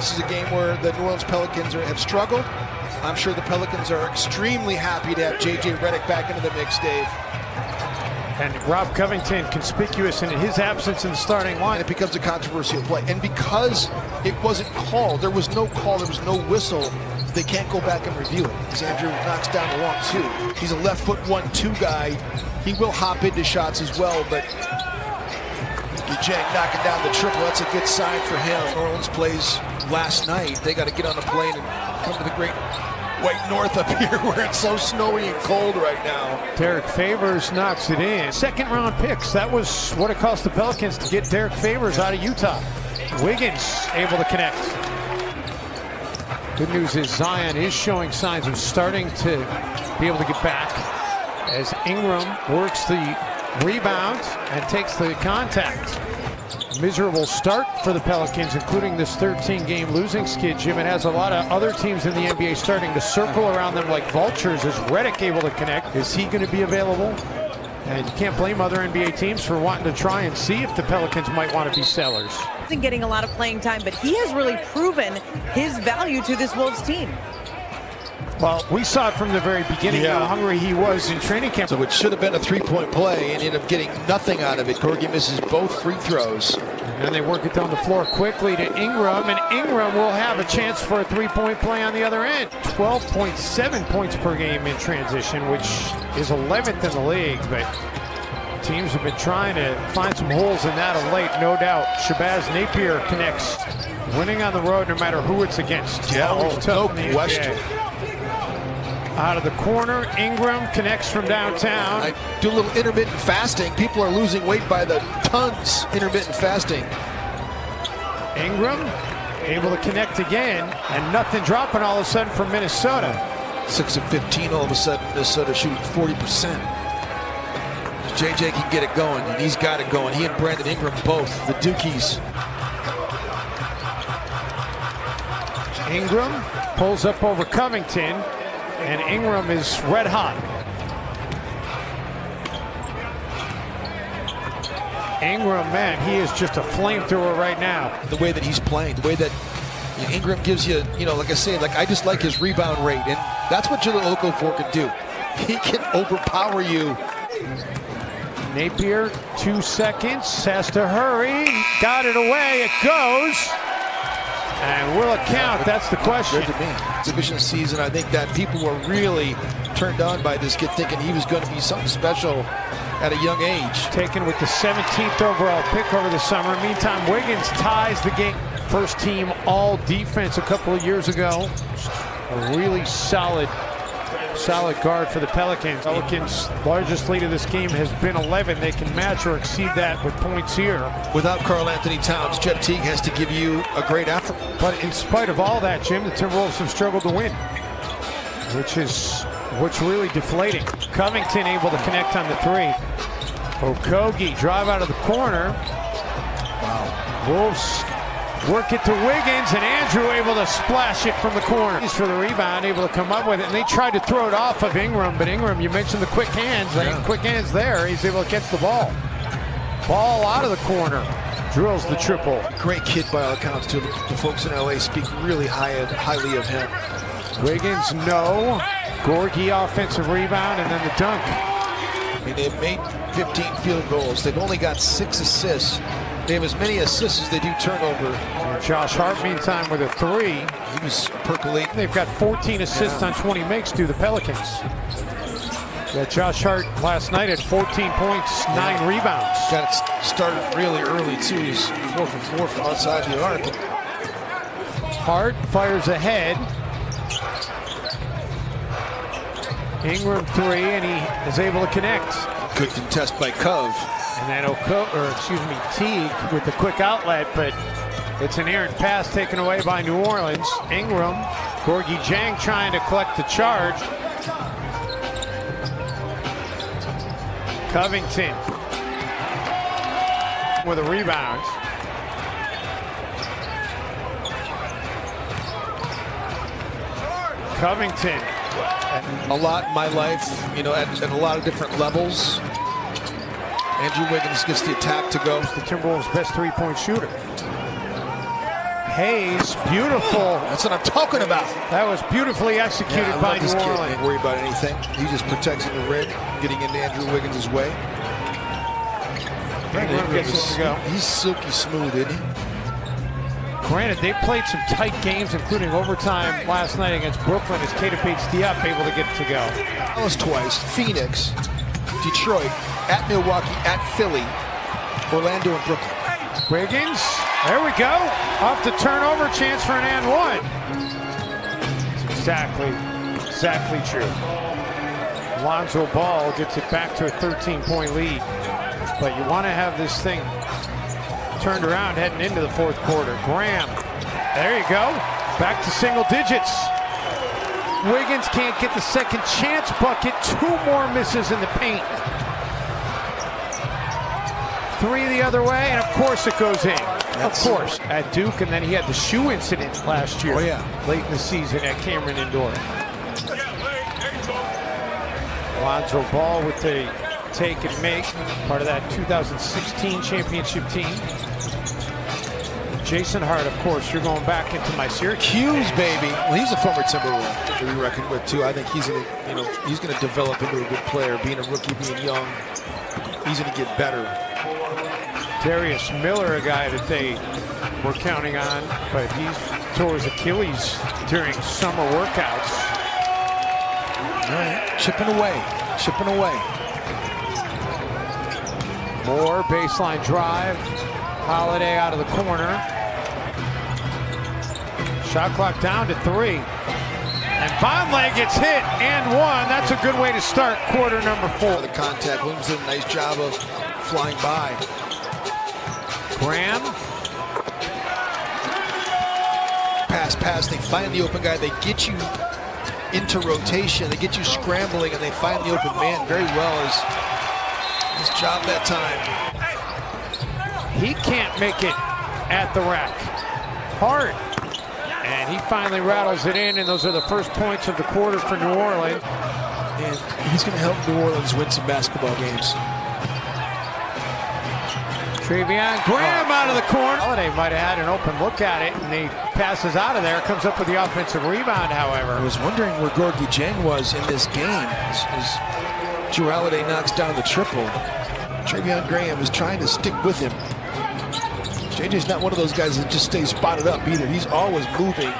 This is a game where the New Orleans Pelicans have struggled. I'm sure the Pelicans are extremely happy to have J.J. Redick back into the mix, Dave. And Rob Covington conspicuous in his absence in the starting line. And it becomes a controversial play. And because it wasn't called, there was no call, there was no whistle, they can't go back and review it. Because Andrew knocks down the long two. He's a left foot 1-2 guy. He will hop into shots as well, but Jang knocking down the triple, that's a good sign for him. New Orleans plays last night. They got to get on the plane and come to the great white north up here where it's so snowy and cold right now. Derek Favors knocks it in. Second round picks. That was what it cost the Pelicans to get Derek Favors out of Utah. Wiggins able to connect. Good news is Zion is showing signs of starting to be able to get back as Ingram works the rebound and takes the contact. Miserable start for the Pelicans, including this 13-game losing skid, Jim. It has a lot of other teams in the NBA starting to circle around them like vultures. Is Redick able to connect? Is he going to be available? And you can't blame other NBA teams for wanting to try and see if the Pelicans might want to be sellers. Isn't getting a lot of playing time, but he has really proven his value to this Wolves team. Well, we saw it from the very beginning how hungry he was in training camp. So it should have been a three-point play and ended up getting nothing out of it. Gorgie misses both free throws. And then they work it down the floor quickly to Ingram, and Ingram will have a chance for a three-point play on the other end. 12.7 points per game in transition, which is 11th in the league, but teams have been trying to find some holes in that of late, no doubt. Shabazz Napier connects, winning on the road no matter who it's against. Yeah, no question. Out of the corner, Ingram connects from downtown. I do a little intermittent fasting. People are losing weight by the tons, intermittent fasting. Ingram able to connect again, and nothing dropping all of a sudden from Minnesota. 6 of 15, all of a sudden Minnesota shooting 40%. JJ can get it going, and he's got it going. He and Brandon Ingram both, the Dukies. Ingram pulls up over Covington, and Ingram is red hot. Ingram, man, he is just a flamethrower right now. The way that he's playing, the way that Ingram gives you, like I say, I just like his rebound rate, and that's what Jaleel Okafor can do. He can overpower you. Napier, 2 seconds, has to hurry, got it away, it goes. And will it count? That's the question. Good to me. Exhibition season, I think that people were really turned on by this kid, thinking he was going to be something special at a young age. Taken with the 17th overall pick over the summer. Meantime, Wiggins ties the game. First team all defense a couple of years ago. A really solid guard for the Pelicans. Pelicans' largest lead of this game has been 11. They can match or exceed that with points here. Without Karl Anthony Towns, Jeff Teague has to give you a great effort. But in spite of all that, Jim, the Timberwolves have struggled to win, which is what's really deflating. Covington able to connect on the three. Okogie drive out of the corner. Wow. Wolves work it to Wiggins, and Andrew able to splash it from the corner. He's for the rebound, able to come up with it, and they tried to throw it off of Ingram, but Ingram, you mentioned the quick hands. Quick hands there. He's able to catch the ball. Ball out of the corner. Drills the triple. Great kid by all accounts, too. The folks in LA speak really highly of him. Wiggins, no. Gorgie offensive rebound, and then the dunk. I mean, they've made 15 field goals. They've only got 6 assists. They have as many assists as they do turnover. And Josh Hart, meantime, with a 3. He was percolating. They've got 14 assists on 20 makes to the Pelicans. Josh Hart last night had 14 points, 9 rebounds. Got it started really early, too. He's 4 for 4 from outside the arc. Hart fires ahead. Ingram 3, and he is able to connect. Good contest by Cove. And then Teague with the quick outlet, but it's an errant pass taken away by New Orleans. Ingram, Gorgie Jang trying to collect the charge. Covington with a rebound. Covington. A lot in my life, at a lot of different levels. Andrew Wiggins gets the attack to go. The Timberwolves' best three-point shooter. Hayes, beautiful. That's what I'm talking about. That was beautifully executed by New Kid. Orleans. Ain't worry about anything. He just protects in the rim, getting into Andrew Wiggins' way. Ingram gets it to go. He's silky smooth, isn't he? Granted, they played some tight games, including overtime last night against Brooklyn, as Keita Bates-Diop able to get it to go. Dallas twice, Phoenix, Detroit, at Milwaukee, at Philly, Orlando, and Brooklyn. Wiggins, there we go. Off the turnover, chance for an and one. It's exactly true. Lonzo Ball gets it back to a 13-point lead. But you want to have this thing turned around heading into the fourth quarter. Graham, there you go. Back to single digits. Wiggins can't get the second chance bucket. 2 more misses in the paint. 3 the other way, and of course it goes in. Of course, at Duke, and then he had the shoe incident last year. Oh yeah, late in the season at Cameron Indoor. Lonzo Ball with the take and make, part of that 2016 championship team. Jason Hart, of course, you're going back into my Syracuse, baby. Well, he's a former Timberwolves to be reckoned with too. I think he's gonna develop into a good player. Being a rookie, being young, he's gonna get better. Darius Miller, a guy that they were counting on, but he tore his Achilles during summer workouts. All right, chipping away. More baseline drive. Holiday out of the corner. Shot clock down to 3. And Vonleh gets hit and one. That's a good way to start quarter number 4. The contact. Williams did a nice job of flying by. Graham. Pass. They find the open guy. They get you into rotation. They get you scrambling, and they find the open man very well. His job that time. He can't make it at the rack. Hart. And he finally rattles it in, and those are the first points of the quarter for New Orleans. And he's going to help New Orleans win some basketball games. Trevion Graham out of the corner. Holiday might have had an open look at it, and he passes out of there. Comes up with the offensive rebound, however. I was wondering where Gorgui Dieng was in this game as Drew Holiday knocks down the triple. Trevion Graham is trying to stick with him. JJ's not one of those guys that just stays spotted up either. He's always moving.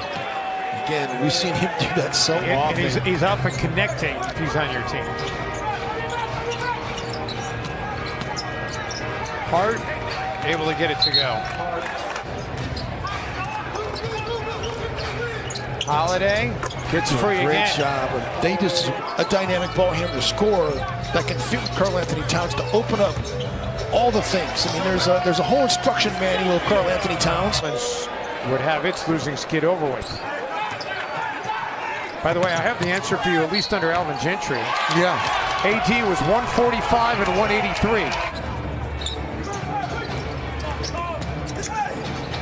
Again, we've seen him do that so often. And he's up and connecting if he's on your team. Hart able to get it to go. Holiday gets free again. Great job. They just a dynamic ball handler scorer that can fit Karl Anthony Towns to open up all the things. I mean, there's a whole instruction manual of Karl Anthony Towns. Would have its losing skid over with. By the way, I have the answer for you, at least under Alvin Gentry. Yeah. AD was 145 and 183.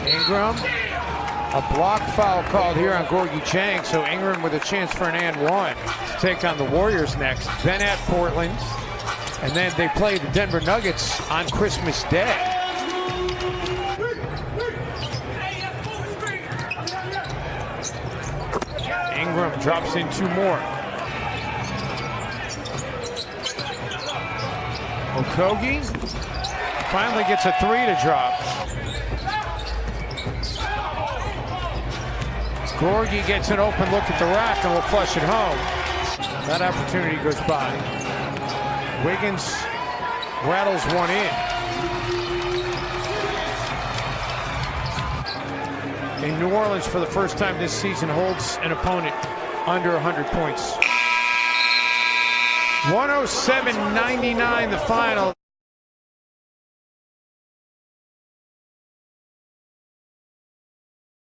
Ingram, a block foul called here on Gorgui Dieng, so Ingram with a chance for an and one to take on the Warriors next. Then at Portland, and then they play the Denver Nuggets on Christmas Day. Ingram drops in 2 more. Okogie finally gets a 3 to drop. Gorgui gets an open look at the rack and will flush it home. That opportunity goes by. Wiggins rattles one in. And New Orleans, for the first time this season, holds an opponent under 100 points. 107-99 the final.